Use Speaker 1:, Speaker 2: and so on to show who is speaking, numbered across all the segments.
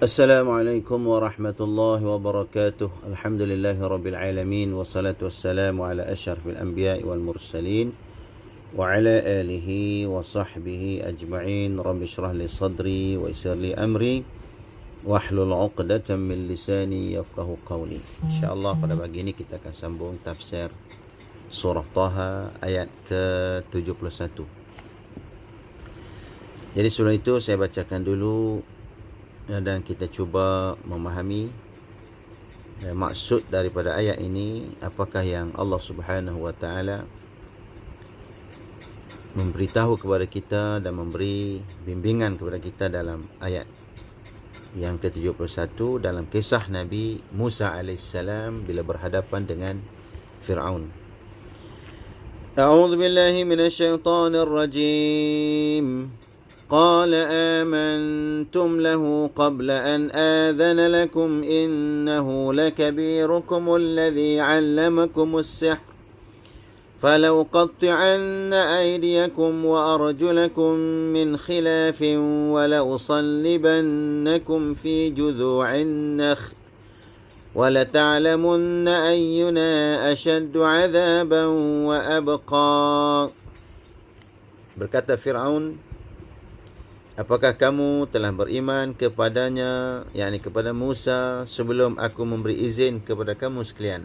Speaker 1: Assalamualaikum warahmatullahi wabarakatuh. Alhamdulillahi rabbil alamin wassalatu wassalamu ala asyrafil anbiya'i wal mursalin wa ala alihi wa sahbihi ajma'in. Rabbi shrah li sadri wa yassir li amri wahlul 'uqdatam min lisani yafqahu qawli. Insyaallah pada pagi ini kita akan sambung tafsir surah Taha ayat ke-71. Jadi sebelum itu saya bacakan dulu dan kita cuba memahami maksud daripada ayat ini, apakah yang Allah Subhanahu wa taala memberitahu kepada kita dan memberi bimbingan kepada kita dalam ayat yang ke-71 dalam kisah Nabi Musa alaihissalam bila berhadapan dengan Fir'aun. A'udzu billahi minasyaitonir rajim. قال آمنتم له قبل أن آذن لكم إنه لكبيركم الذي علمكم السحر فلأقطعن أيديكم وأرجلكم من خلاف ولأصلبنكم في جذوع النخل ولتعلمن أينا أشد عذابا وأبقى. Berkata Fir'aun, apakah kamu telah beriman kepadanya, yakni kepada Musa, sebelum aku memberi izin kepada kamu sekalian?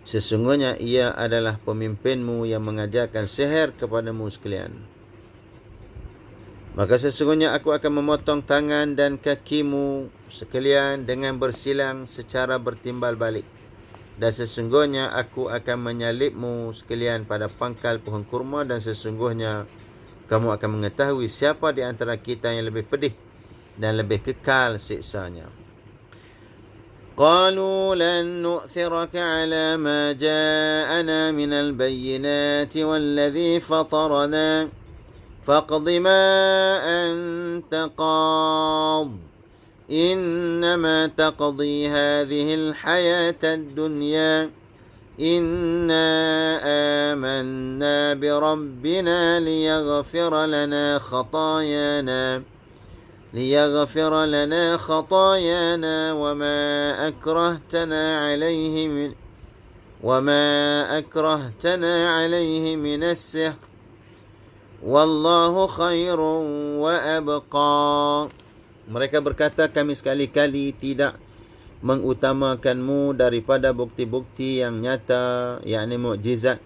Speaker 1: Sesungguhnya ia adalah pemimpinmu yang mengajarkan sihir kepadamu sekalian. Maka sesungguhnya aku akan memotong tangan dan kakimu sekalian dengan bersilang secara bertimbal balik. Dan sesungguhnya aku akan menyalibmu sekalian pada pangkal pohon kurma, dan sesungguhnya kamu akan mengetahui siapa di antara kita yang lebih pedih dan lebih kekal siksanya. قالوا لن نؤثرك على ما جاءنا من البينات والذي فطرنا فاقض ما أنت قاض إنما تقضي هذه الحياة الدنيا إنا آمنا بربنا ليغفر لنا خطايانا وما أكرهتنا عليه من السحر والله خير وأبقى. Mereka berkata, kami sekali-kali tidak mengutamakanmu daripada bukti-bukti yang nyata, yakni mukjizat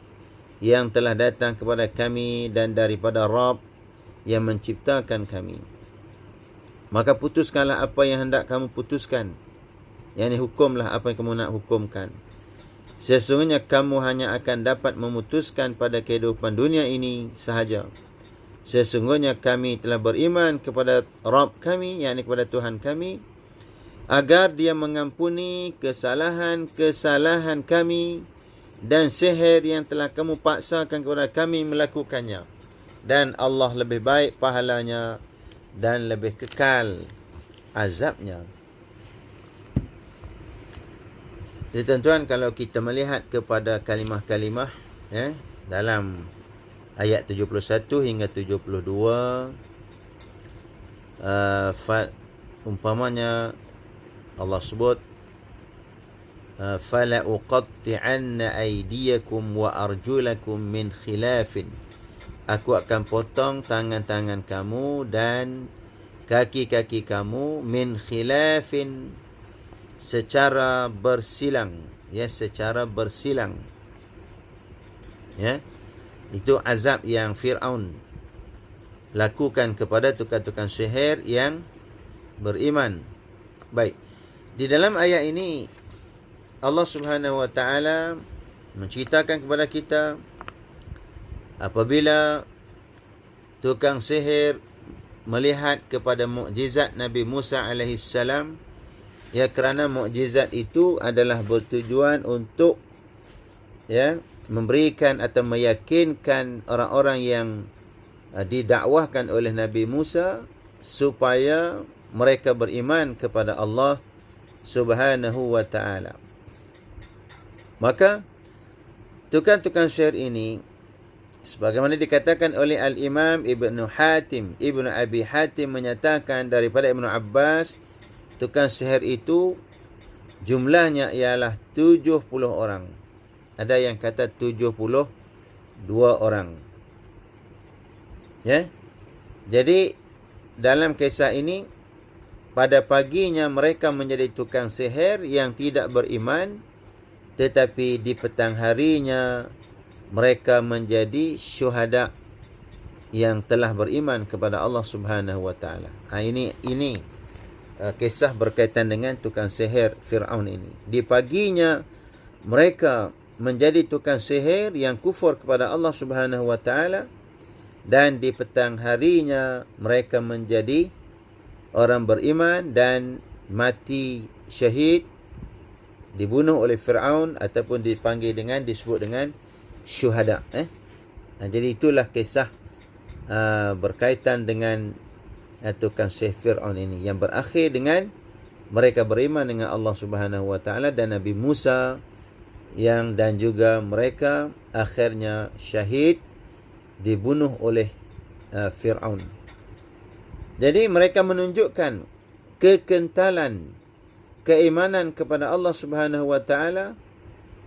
Speaker 1: yang telah datang kepada kami dan daripada Rabb yang menciptakan kami. Maka putuskanlah apa yang hendak kamu putuskan, yakni hukumlah apa yang kamu nak hukumkan. Sesungguhnya kamu hanya akan dapat memutuskan pada kehidupan dunia ini sahaja. Sesungguhnya kami telah beriman kepada Rabb kami, yakni kepada Tuhan kami, agar dia mengampuni kesalahan-kesalahan kami dan sihir yang telah kamu paksakan kepada kami melakukannya. Dan Allah lebih baik pahalanya dan lebih kekal azabnya. Jadi tuan-tuan, kalau kita melihat kepada kalimah-kalimah dalam ayat 71 hingga 72, umpamanya Allah sebut fala uqatti'anna aydiyakum wa arjulakum min khilafin, aku akan potong tangan-tangan kamu dan kaki-kaki kamu min khilafin, secara bersilang, secara bersilang. Itu azab yang Fir'aun lakukan kepada tukang-tukang sihir yang beriman. Baik, di dalam ayat ini Allah Subhanahu wa taala menceritakan kepada kita apabila tukang sihir melihat kepada mukjizat Nabi Musa alaihissalam, kerana mukjizat itu adalah bertujuan untuk memberikan atau meyakinkan orang-orang yang didakwahkan oleh Nabi Musa supaya mereka beriman kepada Allah Subhanahu wa taala. Maka tukang-tukang sihir ini, sebagaimana dikatakan oleh Al-Imam Ibnu Abi Hatim menyatakan daripada Ibnu Abbas tukang sihir itu jumlahnya ialah 70 orang. Ada yang kata 72 orang. Ya. Jadi dalam kisah ini, pada paginya mereka menjadi tukang sihir yang tidak beriman, tetapi di petang harinya mereka menjadi syuhada yang telah beriman kepada Allah Subhanahu wa taala. Ini kisah berkaitan dengan tukang sihir Firaun ini. Di paginya mereka menjadi tukang sihir yang kufur kepada Allah Subhanahu wa taala, dan di petang harinya mereka menjadi orang beriman dan mati syahid, dibunuh oleh Firaun ataupun disebut dengan syuhada. Jadi itulah kisah berkaitan dengan tukang sihir Firaun ini, yang berakhir dengan mereka beriman dengan Allah Subhanahu wa taala dan Nabi Musa, dan juga mereka akhirnya syahid, dibunuh oleh Firaun. Jadi mereka menunjukkan kekentalan keimanan kepada Allah Subhanahu wa taala.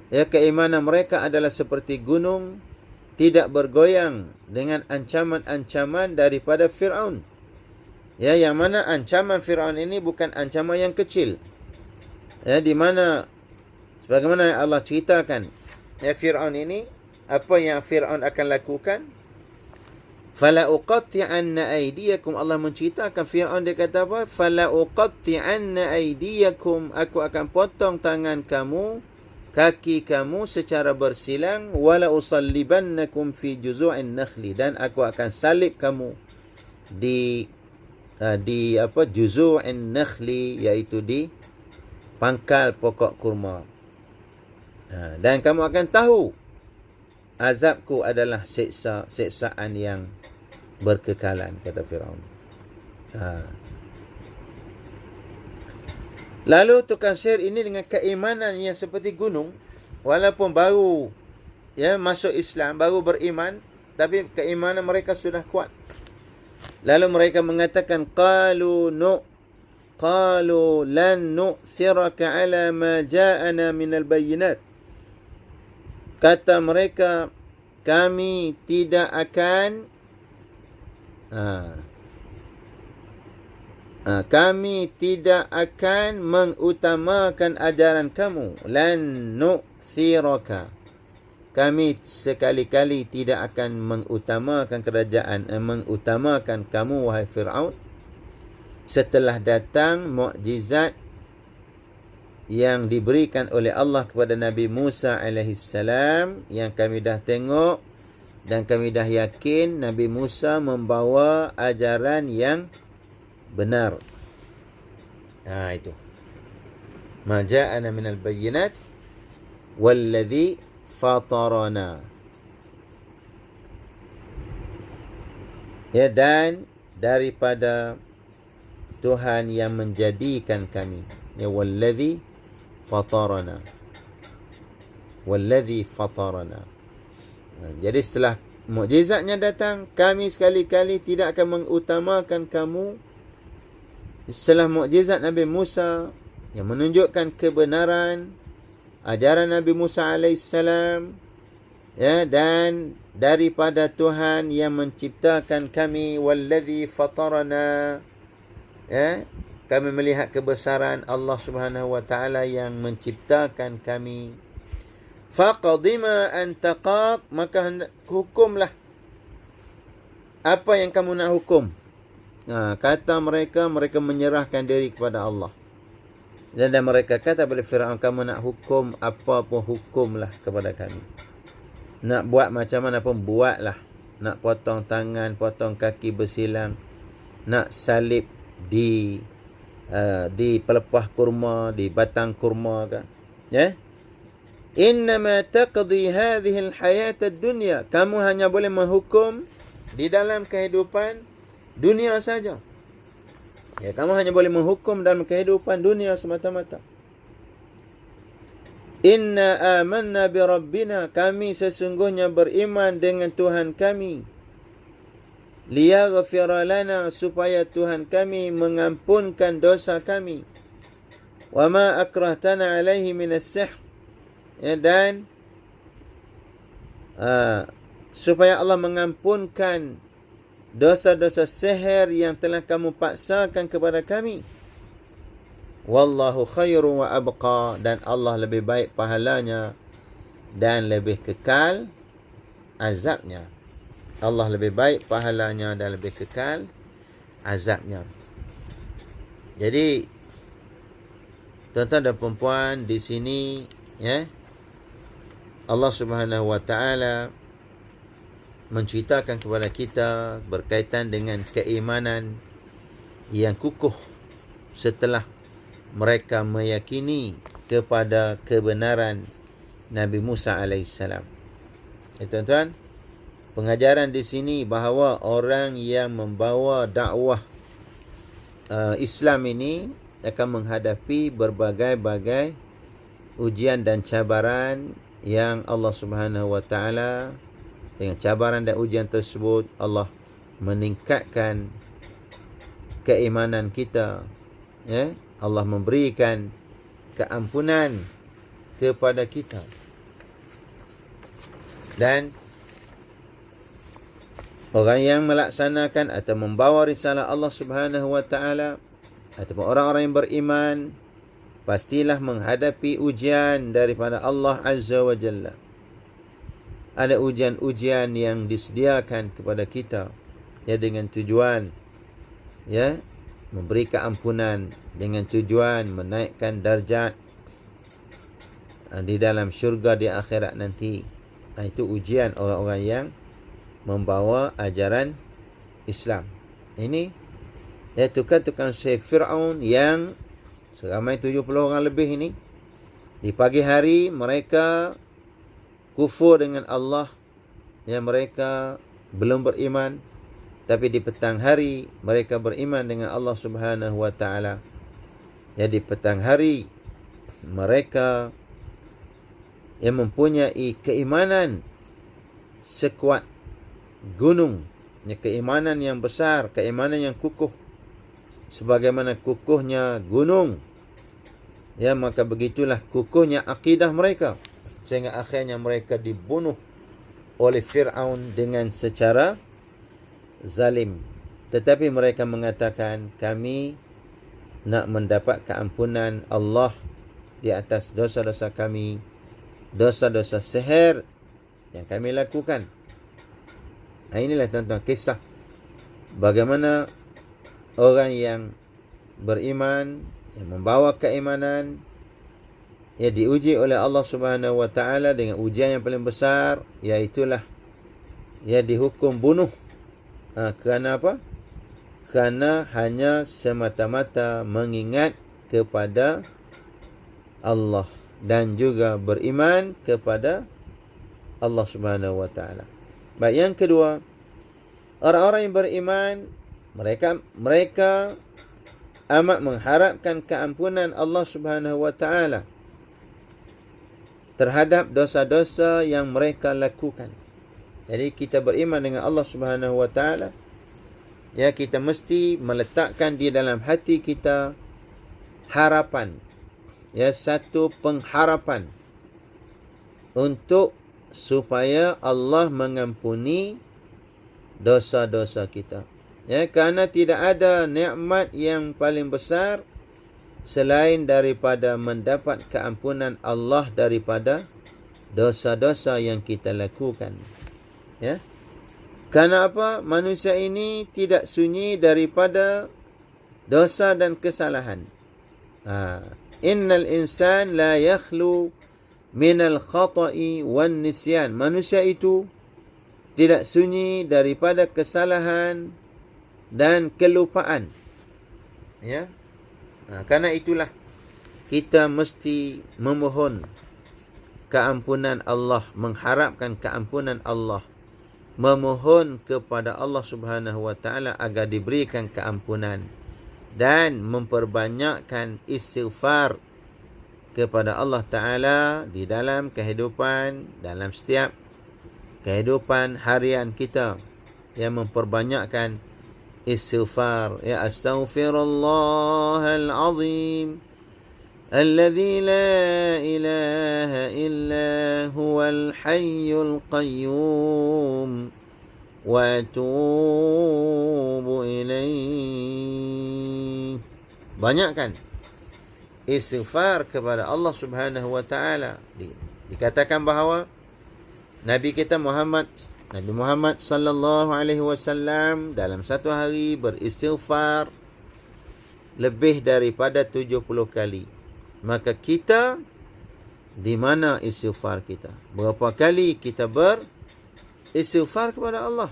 Speaker 1: Ya, keimanan mereka adalah seperti gunung, tidak bergoyang dengan ancaman-ancaman daripada Firaun. Ya, yang mana ancaman Firaun ini bukan ancaman yang kecil. Ya, di mana sebagaimana Allah ceritakan, ya, Firaun ini, apa yang Firaun akan lakukan? Fala uqatti'anna aydiyakum. Allah menceritakan Firaun, dia kata apa? Fala uqatti'anna aydiyakum. Aku akan potong tangan kamu, kaki kamu secara bersilang. Wala usallibannakum fi juzu'in nakhli. Dan aku akan salib kamu di juzu'in nakhli, iaitu di pangkal pokok kurma. Dan kamu akan tahu azabku adalah siksaan yang berkekalan, kata Firaun. Lalu tukang sihir ini dengan keimanan yang seperti gunung, walaupun baru masuk Islam, baru beriman, tapi keimanan mereka sudah kuat. Lalu mereka mengatakan, qalu lan nu'thiraka ala ma ja'ana minal bayyinat. Kata mereka, kami tidak akan mengutamakan ajaran kamu. Lan nu'thiraka. Kami sekali-kali tidak akan mengutamakan kamu, wahai Fir'aun, setelah datang mukjizat yang diberikan oleh Allah kepada Nabi Musa alaihissalam, yang kami dah tengok dan kami dah yakin Nabi Musa membawa ajaran yang benar. Itu. Ma ja'ana minal bayyinat walladhi fatarana. Ya, dan daripada Tuhan yang menjadikan kami. Ya, walladhi fatarana. Walladhi fatarana. Jadi setelah mukjizatnya datang, kami sekali-kali tidak akan mengutamakan kamu. Setelah mukjizat Nabi Musa yang menunjukkan kebenaran ajaran Nabi Musa alaihissalam, ya, dan daripada Tuhan yang menciptakan kami, walladhi fatarana, ya, kami melihat kebesaran Allah Subhanahu wa taala yang menciptakan kami. Faqdi ma anta qad, maka hukumlah apa yang kamu nak hukum. Kata mereka menyerahkan diri kepada Allah. Dan mereka kata kepada Firaun, kamu nak hukum apa pun hukumlah kepada kami. Nak buat macam mana pun buatlah. Nak potong tangan, potong kaki bersilang, nak salib di pelepah kurma, di batang kurma kan. Ya? Innama taqdi hadhihi al-hayat ad-dunya. Kamu hanya boleh menghukum di dalam kehidupan dunia saja. Ya, kamu hanya boleh menghukum dalam kehidupan dunia semata-mata. Inna amanna bi rabbina. Kami sesungguhnya beriman dengan Tuhan kami. liyaghfira lana, supaya Tuhan kami mengampunkan dosa kami, wa ma akrahtana alaihi minas sihr, ya, dan supaya Allah mengampunkan dosa-dosa sihir yang telah kamu paksakan kepada kami. Wallahu khairu wa abqa, dan Allah lebih baik pahalanya dan lebih kekal azabnya. Allah lebih baik pahalanya dan lebih kekal azabnya. Jadi tuan-tuan dan puan-puan, di sini, ya, Allah Subhanahu wa taala menceritakan kepada kita berkaitan dengan keimanan yang kukuh setelah mereka meyakini kepada kebenaran Nabi Musa alaihissalam. Tuan-tuan, pengajaran di sini bahawa orang yang membawa dakwah Islam ini akan menghadapi berbagai-bagai ujian dan cabaran yang Allah Subhanahu wa taala, dengan cabaran dan ujian tersebut, Allah meningkatkan keimanan kita, ya. Allah memberikan keampunan kepada kita. Dan orang yang melaksanakan atau membawa risalah Allah Subhanahu wa taala, ataupun orang-orang yang beriman, pastilah menghadapi ujian daripada Allah Azza wa Jalla. Ada ujian-ujian yang disediakan kepada kita, ya, dengan tujuan, ya, memberi keampunan, dengan tujuan menaikkan darjat di dalam syurga di akhirat nanti. Itu ujian orang-orang yang membawa ajaran Islam. Ini, ya, tukang sihir Fir'aun yang seramai 70 orang lebih ini, di pagi hari mereka kufur dengan Allah, ya, mereka belum beriman. Tapi di petang hari mereka beriman dengan Allah Subhanahu wa taala. Ya, di petang hari mereka yang mempunyai keimanan sekuat gunung, ya, keimanan yang besar, keimanan yang kukuh, sebagaimana kukuhnya gunung, ya, maka begitulah kukuhnya akidah mereka, sehingga akhirnya mereka dibunuh oleh Fir'aun dengan secara zalim. Tetapi mereka mengatakan, kami nak mendapat keampunan Allah di atas dosa-dosa kami, dosa-dosa sihir yang kami lakukan. Inilah tuan-tuan kisah bagaimana orang yang beriman, yang membawa keimanan, ya, diuji oleh Allah Subhanahu wa taala dengan ujian yang paling besar, iaitulah, ya, dihukum bunuh. Kerana apa? Kerana hanya semata-mata mengingat kepada Allah dan juga beriman kepada Allah Subhanahu wa taala. Baik, yang kedua, orang-orang yang beriman, mereka amat mengharapkan keampunan Allah Subhanahu wa taala terhadap dosa-dosa yang mereka lakukan. Jadi kita beriman dengan Allah Subhanahu wa taala, ya, kita mesti meletakkan di dalam hati kita harapan, ya, satu pengharapan untuk supaya Allah mengampuni dosa-dosa kita. Ya, kerana tidak ada nikmat yang paling besar selain daripada mendapat keampunan Allah daripada dosa-dosa yang kita lakukan. Ya. Kerana apa? Manusia ini tidak sunyi daripada dosa dan kesalahan. Innal insan la yakhlu minal khata'i wan nisyan. Manusia itu tidak sunyi daripada kesalahan dan kelupaan. Ya. Karena itulah kita mesti memohon keampunan Allah, mengharapkan keampunan Allah, memohon kepada Allah Subhanahu wa taala agar diberikan keampunan, dan memperbanyakkan istighfar kepada Allah taala di dalam kehidupan, dalam setiap kehidupan harian kita. memperbanyakkan istighfar. Ya, astaghfirullahal azim alladzi la ilaha illa huwal hayyul qayyum wa atubu ilaih. Banyakkan istighfar kepada Allah Subhanahu wa taala. Dikatakan bahawa Nabi Muhammad sallallahu alaihi wasallam dalam satu hari beristighfar lebih daripada 70 kali. Maka kita, di mana istighfar kita? Berapa kali kita beristighfar kepada Allah?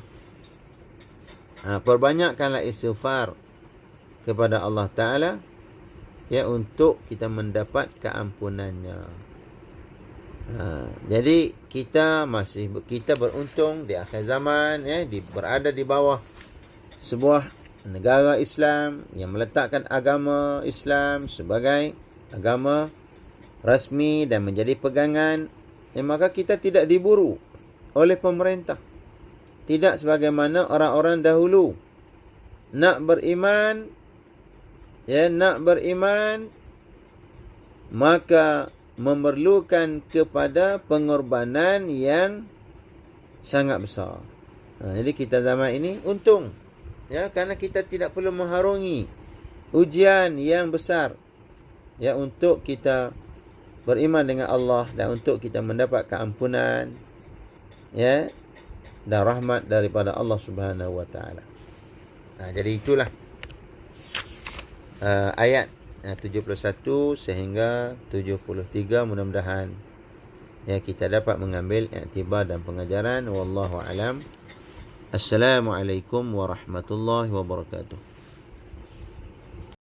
Speaker 1: Perbanyakkanlah istighfar kepada Allah Ta'ala, ya, untuk kita mendapat keampunannya. Jadi kita beruntung di akhir zaman, ya, berada di bawah sebuah negara Islam yang meletakkan agama Islam sebagai agama rasmi dan menjadi pegangan, maka kita tidak diburu oleh pemerintah. Tidak sebagaimana orang-orang dahulu nak beriman, maka memerlukan kepada pengorbanan yang sangat besar. Jadi kita zaman ini untung, ya, kerana kita tidak perlu mengharungi ujian yang besar, ya, untuk kita beriman dengan Allah dan untuk kita mendapat keampunan, ya, dan rahmat daripada Allah Subhanahu wa taala. Jadi itulah ayat 71 sehingga 73, mudah-mudahan, ya, kita dapat mengambil iktibar dan pengajaran. Wallahu alam. Assalamualaikum warahmatullahi wabarakatuh.